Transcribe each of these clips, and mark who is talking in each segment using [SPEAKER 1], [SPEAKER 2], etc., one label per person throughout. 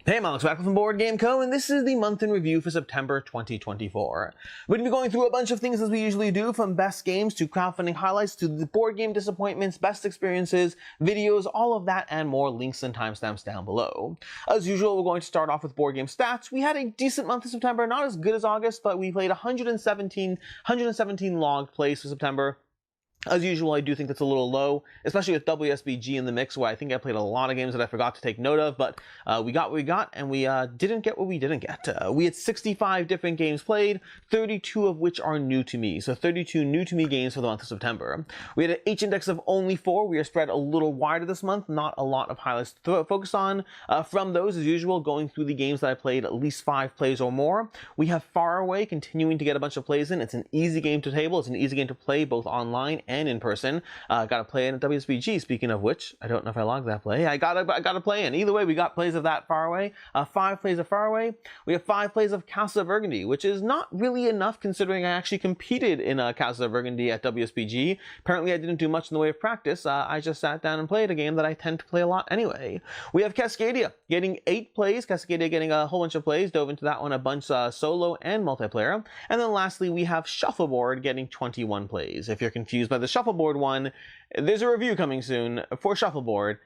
[SPEAKER 1] Hey, I'm Alex back from Board Game Co, and this is the month in review for September 2024. We're going to be going through a bunch of things as we usually do, from best games to crowdfunding highlights to the board game disappointments, best experiences, videos, all of that and more, links and timestamps down below. As usual, we're going to start off with board game stats. We had a decent month of September, not as good as August, but we played 117 logged plays for September. As usual, I do think that's a little low, especially with WSBG in the mix, where I think I played a lot of games that I forgot to take note of, but we got what we got, and we didn't get what we didn't get. We had 65 different games played, 32 of which are new to me, so 32 new to me games for the month of September. We had an H-index of only 4. We are spread a little wider this month, not a lot of highlights to focus on. From those, as usual, going through the games that I played at least 5 plays or more. We have Far Away continuing to get a bunch of plays in. It's an easy game to table. It's an easy game to play both online and in person. Got to play in at WSBG. Speaking of which, I don't know if I logged that play. I got to play in. Either way, we got plays of that Far Away. 5 plays of Far Away. We have 5 plays of Castle of Burgundy, which is not really enough considering I actually competed in Castle of Burgundy at WSBG. Apparently, I didn't do much in the way of practice. I just sat down and played a game that I tend to play a lot anyway. We have Cascadia getting 8 plays. Cascadia getting a whole bunch of plays. Dove into that one a bunch solo and multiplayer. And then lastly, we have Shuffleboard getting 21 plays. If you're confused by the Shuffleboard one, there's a review coming soon for Shuffleboard.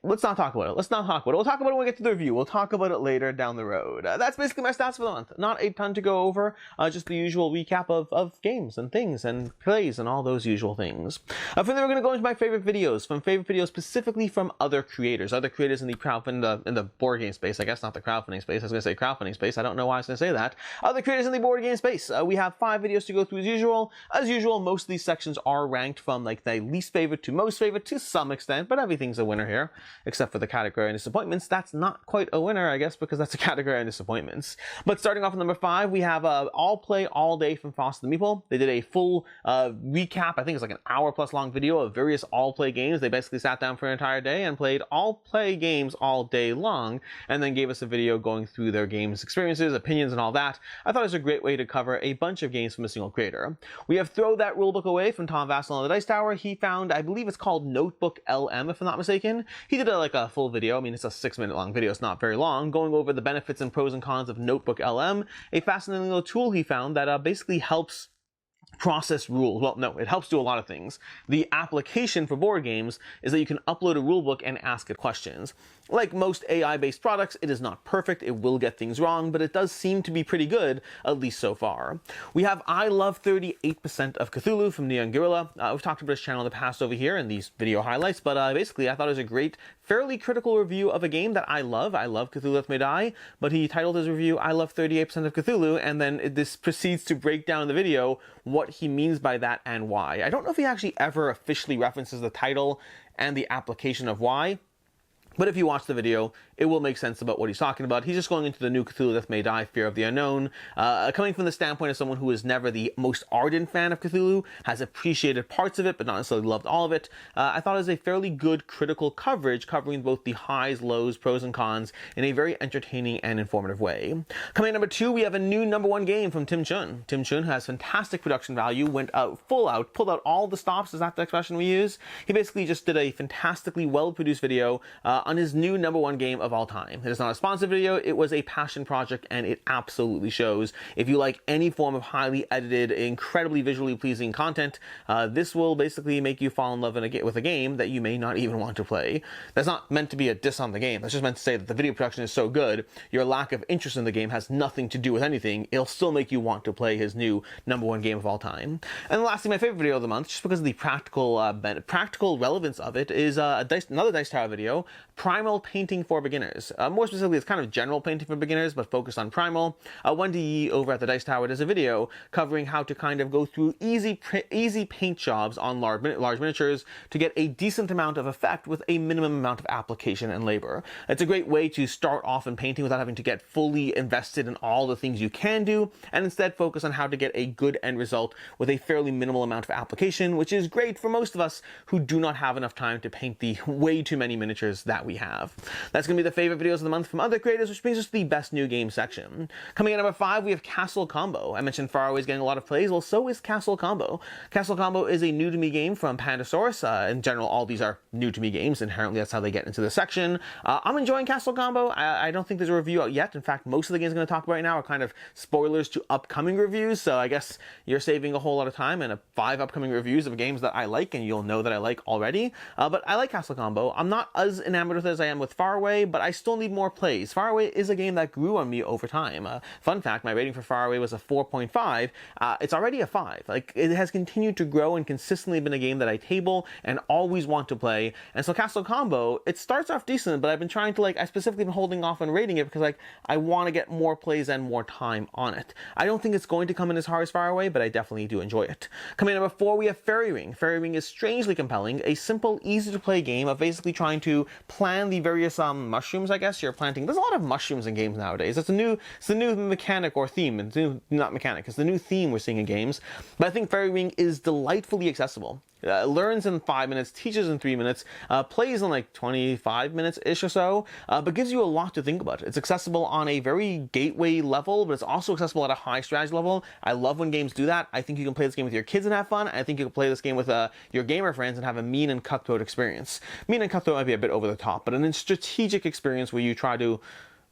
[SPEAKER 1] Let's not talk about it. Let's not talk about it. We'll talk about it when we get to the review. We'll talk about it later down the road. That's basically my stats for the month. Not a ton to go over. Just the usual recap of games and things and plays and all those usual things. From there, we're going to go into my favorite videos. Specifically from other creators. Other creators in the crowdfunding, in the board game space. I guess not the crowdfunding space. I was going to say crowdfunding space. I don't know why I was going to say that. Other creators in the board game space. We have 5 videos to go through as usual. As usual, most of these sections are ranked from like the least favorite to most favorite to some extent, but everything's a winner here. Except for the category and disappointments. That's not quite a winner, I guess, because that's a category and disappointments. But starting off with number 5, we have All Play All Day from Frosted the Meeple. They did a full recap, I think it's like an hour-plus long video of various All Play games. They basically sat down for an entire day and played All Play games all day long, and then gave us a video going through their games experiences, opinions, and all that. I thought it was a great way to cover a bunch of games from a single creator. We have Throw That Rulebook Away from Tom Vassell on the Dice Tower. He found, I believe it's called Notebook LM, if I'm not mistaken. He did like a full video. I mean, it's a 6-minute long video. It's not very long, going over the benefits and pros and cons of Notebook LM, a fascinating little tool he found that basically helps process rules. Well, no, it helps do a lot of things. The application for board games is that you can upload a rulebook and ask it questions. Like most AI-based products, it is not perfect. It will get things wrong, but it does seem to be pretty good, at least so far. We have I Love 38% of Cthulhu from Neon Gorilla. We've talked about this channel in the past over here in these video highlights, but basically I thought it was a great, fairly critical review of a game that I love. I love Cthulhu Death May Die, but he titled his review I Love 38% of Cthulhu, and then this proceeds to break down in the video what he means by that and why. I don't know if he actually ever officially references the title and the application of why, but if you watch the video, it will make sense about what he's talking about. He's just going into the new Cthulhu Death May Die, Fear of the Unknown. Coming from the standpoint of someone who is never the most ardent fan of Cthulhu, has appreciated parts of it, but not necessarily loved all of it. I thought it was a fairly good critical coverage, covering both the highs, lows, pros, and cons in a very entertaining and informative way. Coming at number 2, we have a new number 1 game from Tim Chun. Tim Chun has fantastic production value, went out full out, pulled out all the stops, is that the expression we use? He basically just did a fantastically well-produced video on his new number 1 game of all time. It is not a sponsored video, it was a passion project, and it absolutely shows. If you like any form of highly edited, incredibly visually pleasing content, this will basically make you fall in love with a game that you may not even want to play. That's not meant to be a diss on the game, that's just meant to say that the video production is so good, your lack of interest in the game has nothing to do with anything. It'll still make you want to play his new number 1 game of all time. And lastly, my favorite video of the month, just because of the practical relevance of it, is another Dice Tower video, Primal Painting for Beginners. More specifically, it's kind of general painting for beginners, but focused on Primal. Wendy Yee over at the Dice Tower does a video covering how to kind of go through easy paint jobs on large miniatures to get a decent amount of effect with a minimum amount of application and labor. It's a great way to start off in painting without having to get fully invested in all the things you can do, and instead focus on how to get a good end result with a fairly minimal amount of application, which is great for most of us who do not have enough time to paint the way too many miniatures that we have. That's going to be the favorite videos of the month from other creators, which brings us to the best new game section. Coming in at number 5, we have Castle Combo. I mentioned Faraway is getting a lot of plays, well, so is Castle Combo. Castle Combo is a new to me game from Pandasaurus. In general, all these are new to me games. Inherently, that's how they get into the section. I'm enjoying Castle Combo. I don't think there's a review out yet. In fact, most of the games I'm going to talk about right now are kind of spoilers to upcoming reviews, so I guess you're saving a whole lot of time and 5 upcoming reviews of games that I like, and you'll know that I like already. But I like Castle Combo. I'm not as enamored with it as I am with Faraway, but I still need more plays. Faraway is a game that grew on me over time. Fun fact, my rating for Faraway was a 4.5. It's already a 5. Like, it has continued to grow and consistently been a game that I table and always want to play. And so Castle Combo, it starts off decent, but I've been trying to, I specifically been holding off on rating it because, I want to get more plays and more time on it. I don't think it's going to come in as hard as Faraway, but I definitely do enjoy it. Coming in at number 4, we have Fairy Ring. Fairy Ring is strangely compelling, a simple, easy to play game of basically trying to plan the various mushrooms, I guess, you're planting. There's a lot of mushrooms in games nowadays. It's the new mechanic or theme. It's not mechanic, it's the new theme we're seeing in games. But I think Fairy Ring is delightfully accessible. Learns in 5 minutes, teaches in 3 minutes, plays in 25 minutes-ish or so, but gives you a lot to think about. It's accessible on a very gateway level, but it's also accessible at a high strategy level. I love when games do that. I think you can play this game with your kids and have fun. I think you can play this game with your gamer friends and have a mean and cutthroat experience. Mean and cutthroat might be a bit over the top, but a strategic experience where you try to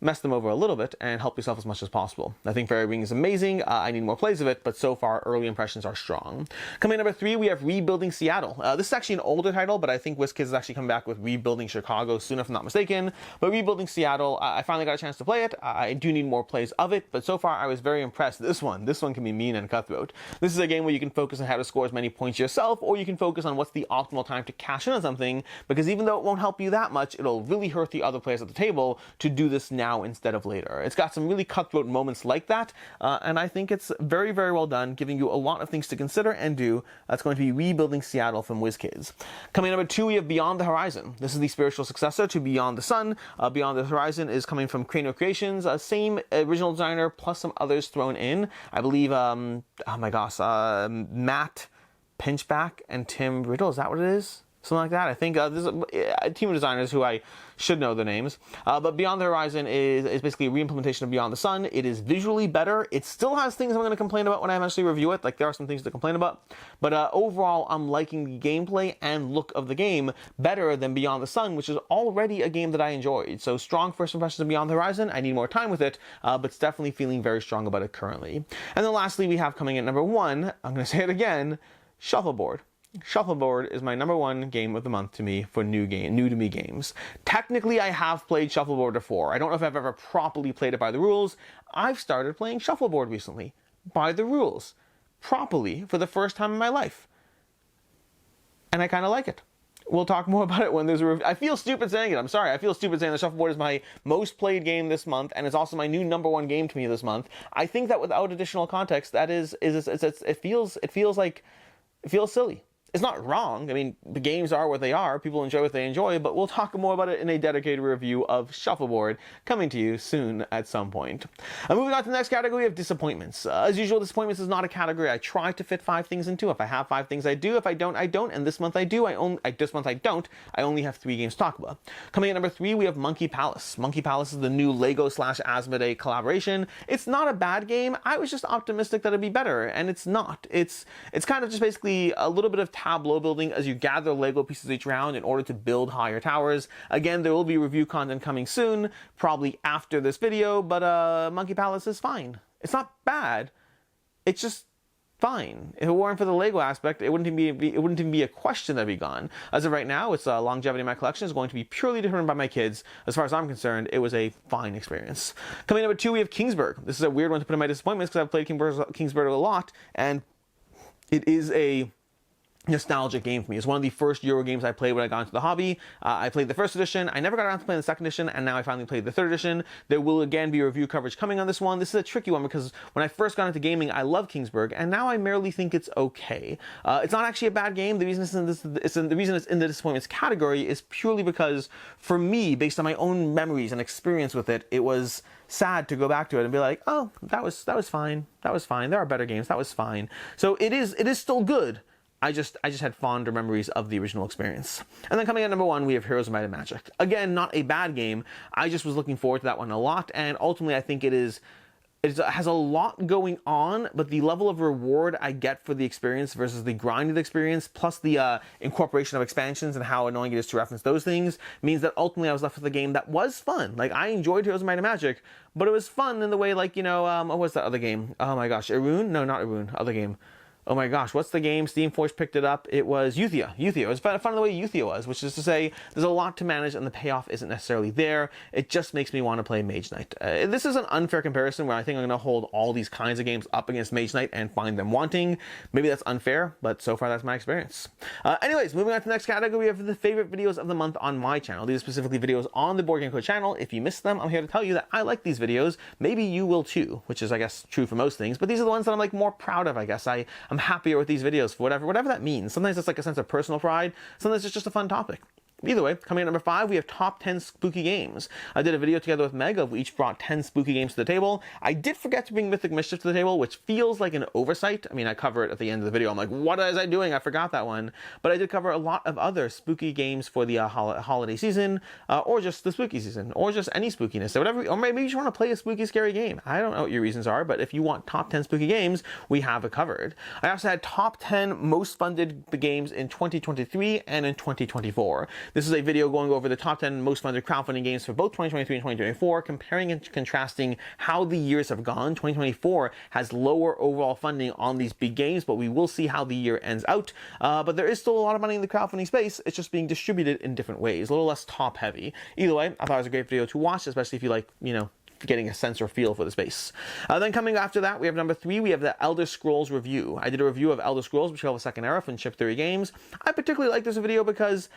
[SPEAKER 1] mess them over a little bit and help yourself as much as possible. I think Fairy Ring is amazing. I need more plays of it, but so far early impressions are strong. Coming in number 3, we have Rebuilding Seattle. This is actually an older title, but I think WizKids is actually coming back with Rebuilding Chicago soon, if I'm not mistaken. But Rebuilding Seattle, I finally got a chance to play it. I do need more plays of it, but so far I was very impressed. This one can be mean and cutthroat. This is a game where you can focus on how to score as many points yourself, or you can focus on what's the optimal time to cash in on something, because even though it won't help you that much, it'll really hurt the other players at the table to do this now instead of later. It's got some really cutthroat moments like that, and I think it's very, very well done, giving you a lot of things to consider and do. That's going to be Rebuilding Seattle from WizKids. Coming in number 2, we have Beyond the Horizon. This is the spiritual successor to Beyond the Sun. Beyond the Horizon is coming from Crano Creations, same original designer plus some others thrown in. I believe, oh my gosh, Matt Pinchback and Tim Riddle, is that what it is? Something like that. I think this is a team of designers who I should know their names. But Beyond the Horizon is basically a re-implementation of Beyond the Sun. It is visually better. It still has things I'm going to complain about when I eventually review it. There are some things to complain about. But overall, I'm liking the gameplay and look of the game better than Beyond the Sun, which is already a game that I enjoyed. So strong first impressions of Beyond the Horizon. I need more time with it, but it's definitely feeling very strong about it currently. And then lastly, we have coming in number 1, I'm going to say it again, Shuffleboard. Shuffleboard is my number 1 game of the month to me for new to me games. Technically, I have played Shuffleboard before. I don't know if I've ever properly played it by the rules. I've started playing Shuffleboard recently, by the rules, properly, for the first time in my life. And I kind of like it. We'll talk more about it when there's a review. I feel stupid saying it. I'm sorry. I feel stupid saying the Shuffleboard is my most played game this month, and it's also my new number 1 game to me this month. I think that without additional context, that it feels silly. It's not wrong. I mean, the games are what they are. People enjoy what they enjoy, but we'll talk more about it in a dedicated review of Shuffleboard coming to you soon at some point. Moving on to the next category of disappointments. As usual, disappointments is not a category I try to fit 5 things into. If I have 5 things, I do. If I don't, I don't. And this month I do. This month I don't. I only have 3 games to talk about. Coming in at number 3, we have Monkey Palace. Monkey Palace is the new Lego/Asmodee collaboration. It's not a bad game. I was just optimistic that it'd be better, and it's not. It's kind of just basically a little bit of tableau building as you gather Lego pieces each round in order to build higher towers. Again, there will be review content coming soon, probably after this video, but Monkey Palace is fine. It's not bad. It's just fine. If it weren't for the Lego aspect, it wouldn't even be a question that'd be gone. As of right now, its longevity in my collection is going to be purely determined by my kids. As far as I'm concerned, it was a fine experience. Coming in number 2, we have Kingsburg. This is a weird one to put in my disappointments because I've played Kingsburg a lot, and it is a nostalgic game for me. It's one of the first Euro games I played when I got into the hobby. I played the first edition. I never got around to playing the second edition, and now I finally played the third edition. There will again be review coverage coming on this one. This is a tricky one because when I first got into gaming, I loved Kingsburg, and now I merely think it's okay. It's not actually a bad game. The reason it's in the disappointments category is purely because, for me, based on my own memories and experience with it, it was sad to go back to it and be like, oh, that was fine. That was fine. There are better games. That was fine. So it is still good. I just had fonder memories of the original experience. And then coming at number 1, we have Heroes of Might and Magic. Again, not a bad game. I just was looking forward to that one a lot, and ultimately I think it has a lot going on, but the level of reward I get for the experience versus the grinded experience, plus the incorporation of expansions and how annoying it is to reference those things, means that ultimately I was left with a game that was fun. Like, I enjoyed Heroes of Might and Magic, but it was fun in the way, like, you know, what was that other game? Oh my gosh, Irune? No, not Irune, other game. Oh my gosh, what's the game? Steamforge picked it up. It was Euthia. It was fun the way Euthia was, which is to say there's a lot to manage and the payoff isn't necessarily there. It just makes me want to play Mage Knight. This is an unfair comparison where I think I'm going to hold all these kinds of games up against Mage Knight and find them wanting. Maybe that's unfair, but so far that's my experience. Anyways, moving on to the next category, we have the favorite videos of the month on my channel. These are specifically videos on the Board Game Co channel. If you missed them, I'm here to tell you that I like these videos. Maybe you will too, which is, I guess, true for most things, but these are the ones that I'm like more proud of, I guess. I'm happier with these videos for whatever that means. Sometimes it's like a sense of personal pride. Sometimes it's just a fun topic. Either way, coming at number 5, we have top 10 spooky games. I did a video together with Meg of we each brought 10 spooky games to the table. I did forget to bring Mythic Mischief to the table, which feels like an oversight. I mean, I cover it at the end of the video. I'm like, what was I doing? I forgot that one. But I did cover a lot of other spooky games for the holiday season, or just the spooky season, or just any spookiness. So whatever, or maybe you just want to play a spooky, scary game. I don't know what your reasons are, but if you want top 10 spooky games, we have it covered. I also had top 10 most funded games in 2023 and in 2024. This is a video going over the top 10 most funded crowdfunding games for both 2023 and 2024, comparing and contrasting how the years have gone. 2024 has lower overall funding on these big games, but we will see how the year ends out. But there is still a lot of money in the crowdfunding space. It's just being distributed in different ways, a little less top heavy. Either way, I thought it was a great video to watch, especially if you like, you know, getting a sense or feel for the space. Then coming after that, we have number 3, we have the Elder Scrolls review. I did a review of Elder Scrolls, Betrayal of a Second Era from Chip Theory Games. I particularly like this video because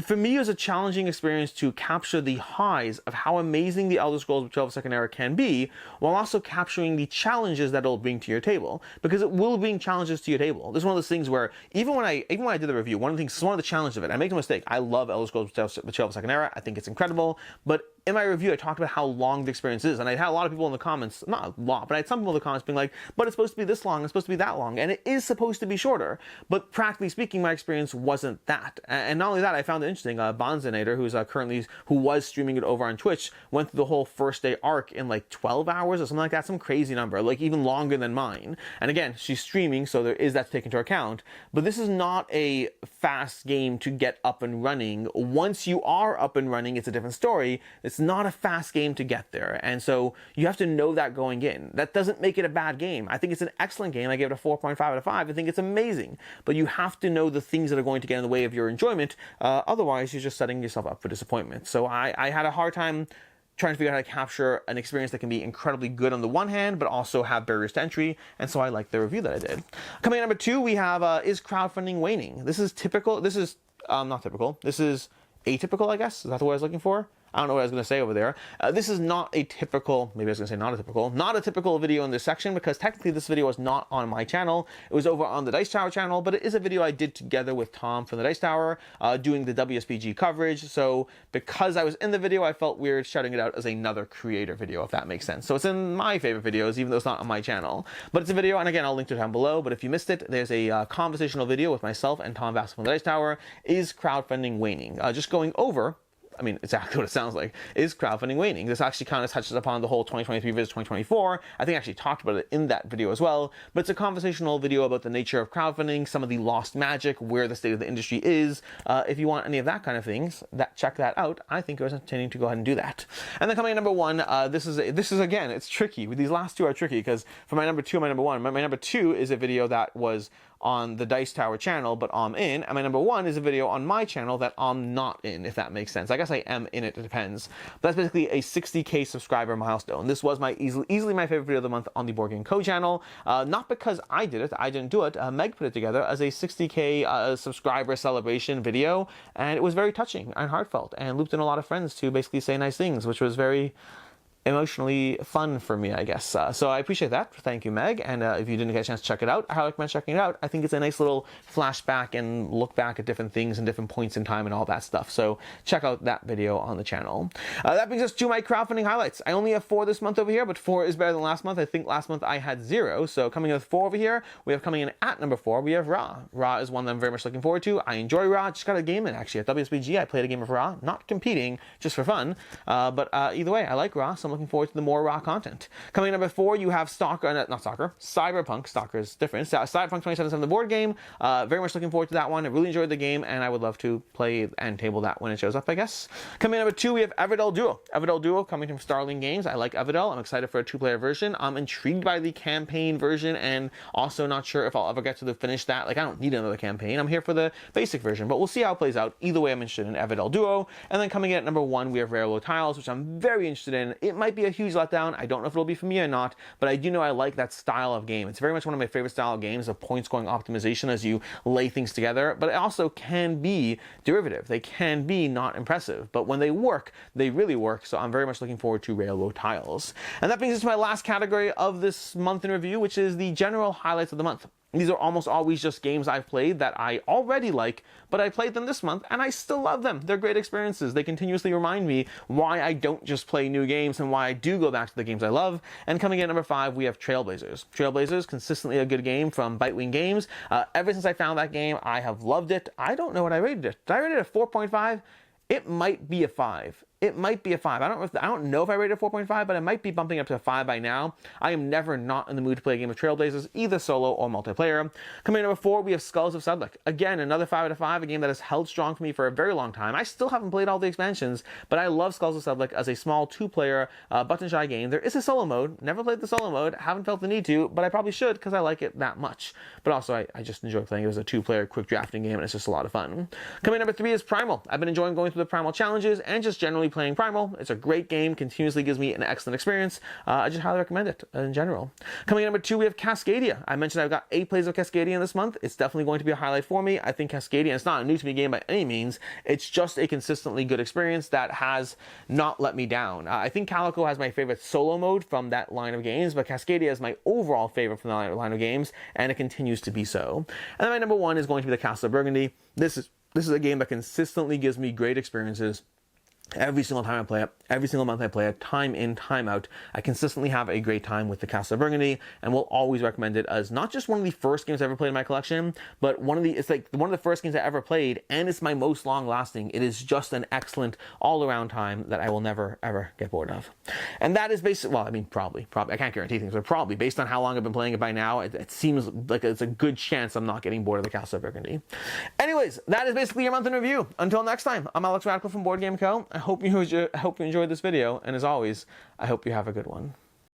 [SPEAKER 1] for me, it was a challenging experience to capture the highs of how amazing the Elder Scrolls Betrayal of a Second Era can be, while also capturing the challenges that it'll bring to your table, because it will bring challenges to your table. This is one of those things where even when I did the review, one of the challenges of it, I make no mistake, I love Elder Scrolls Betrayal of a Second Era. I think it's incredible, but in my review, I talked about how long the experience is, and I had a lot of people in the comments, not a lot, but I had some people in the comments being like, but it's supposed to be this long, it's supposed to be that long, and it is supposed to be shorter, but practically speaking, my experience wasn't that. And not only that, I found it interesting, Bonzinator, who was streaming it over on Twitch, went through the whole first day arc in like 12 hours or something like that, some crazy number, like even longer than mine. And again, she's streaming, so there is that to take into account, but this is not a fast game to get up and running. Once you are up and running, it's a different story. It's not a fast game to get there, and so you have to know that going in. That doesn't make it a bad game. I think it's an excellent game. I gave it a 4.5 out of 5. I think it's amazing, but you have to know the things that are going to get in the way of your enjoyment. Otherwise, you're just setting yourself up for disappointment. So I had a hard time trying to figure out how to capture an experience that can be incredibly good on the one hand, but also have barriers to entry, and so I like the review that I did. Coming at number 2, we have Is Crowdfunding Waning? This is typical. This is not typical. This is atypical, I guess. Is that the word I was looking for? I don't know what I was going to say over there. This is not a typical, maybe I was going to say not a typical video in this section, because technically this video was not on my channel. It was over on the Dice Tower channel, but it is a video I did together with Tom from the Dice Tower, doing the WSBG coverage. So because I was in the video, I felt weird shouting it out as another creator video, if that makes sense. So it's in my favorite videos, even though it's not on my channel. But it's a video, and again, I'll link to it down below. But if you missed it, there's a conversational video with myself and Tom Vassell from the Dice Tower. Is crowdfunding waning? Just going over, I mean, it's exactly what it sounds like. Is crowdfunding waning? This actually kind of touches upon the whole 2023 versus 2024. I think I actually talked about it in that video as well, but it's a conversational video about the nature of crowdfunding, some of the lost magic, where the state of the industry is. If you want any of that kind of things, check that out. I think it was entertaining to go ahead and do that. And then coming at number 1, this is again, it's tricky. These last 2 are tricky, because for my number 2 and my number 1, my number 2 is a video that was on the Dice Tower channel, but I'm in, and my number 1 is a video on my channel that I'm not in, if that makes sense. I guess I am in it, it depends. But that's basically a 60k subscriber milestone. This was my easily my favorite video of the month on the Board Game Co channel, not because I did it, I didn't do it, Meg put it together as a 60k subscriber celebration video, and it was very touching and heartfelt, and looped in a lot of friends to basically say nice things, which was very emotionally fun for me, I guess. So I appreciate that. Thank you, Meg. And if you didn't get a chance to check it out, I highly recommend checking it out. I think it's a nice little flashback and look back at different things and different points in time and all that stuff. So check out that video on the channel. That brings us to my crowdfunding highlights. I only have 4 this month over here, but 4 is better than last month. I think last month I had 0. So coming in with 4 over here, we have coming in at number 4, we have Ra. Ra is one that I'm very much looking forward to. I enjoy Ra. Just got a game in actually at WSBG. I played a game of Ra, not competing, just for fun. But either way, I like Ra, so I'm looking forward to the more Ra content. Coming in at number 4, you have Cyberpunk. Stalker is different. Cyberpunk 2077, the board game. Very much looking forward to that one. I really enjoyed the game, and I would love to play and table that when it shows up, I guess. Coming in at number 2, we have Everdell Duo. Everdell Duo coming from Starling Games. I like Everdell. I'm excited for a 2-player version. I'm intrigued by the campaign version, and also not sure if I'll ever get to finish that. Like, I don't need another campaign. I'm here for the basic version, but we'll see how it plays out. Either way, I'm interested in Everdell Duo. And then coming in at number 1, we have Referral Tiles, which I'm very interested in. It might be a huge letdown. I don't know if it'll be for me or not, but I do know I like that style of game. It's very much one of my favorite style of games, of point scoring optimization as you lay things together, but it also can be derivative. They can be not impressive, but when they work, they really work. So I'm very much looking forward to Railroad Tiles. And that brings us to my last category of this month in review, which is the general highlights of the month. These are almost always just games I've played that I already like, but I played them this month and I still love them. They're great experiences. They continuously remind me why I don't just play new games and why I do go back to the games I love. And coming in at number 5, we have Trailblazers. Trailblazers, consistently a good game from Bitewing Games. Ever since I found that game, I have loved it. I don't know what I rated it. Did I rate it a 4.5? It might be a 5. It might be a 5. I don't know if I rated 4.5, but I might be bumping up to a 5 by now. I am never not in the mood to play a game of Trailblazers, either solo or multiplayer. Coming in at number 4, we have Skulls of Sedlec. Again, another 5 out of 5, a game that has held strong for me for a very long time. I still haven't played all the expansions, but I love Skulls of Sedlec as a small 2-player button-shy game. There is a solo mode. Never played the solo mode. Haven't felt the need to, but I probably should because I like it that much. But also, I just enjoy playing it as a 2-player quick drafting game, and it's just a lot of fun. Coming in at number 3 is Primal. I've been enjoying going through the Primal challenges and just generally playing Primal. It's a great game, continuously gives me an excellent experience. I just highly recommend it in general. Coming in at number 2, we have Cascadia. I mentioned I've got 8 plays of Cascadia this month. It's definitely going to be a highlight for me. I think Cascadia, it's not a new to me game by any means. It's just a consistently good experience that has not let me down. I think Calico has my favorite solo mode from that line of games, but Cascadia is my overall favorite from the line of games, and it continues to be so. And then my number 1 is going to be the Castle of Burgundy. This is a game that consistently gives me great experiences. Every single time I play it, every single month I play it, time in, time out, I consistently have a great time with the Castle of Burgundy, and will always recommend it as not just one of the first games I ever played in my collection, but it's like one of the first games I ever played, and it's my most long lasting. It is just an excellent all around time that I will never ever get bored of. And that is basically, well, I mean, probably, I can't guarantee things, but probably based on how long I've been playing it by now, it seems like it's a good chance I'm not getting bored of the Castle of Burgundy. Anyways, that is basically your month in review. Until next time, I'm Alex Radical from Board Game Co. I hope you enjoyed this video, and as always, I hope you have a good one.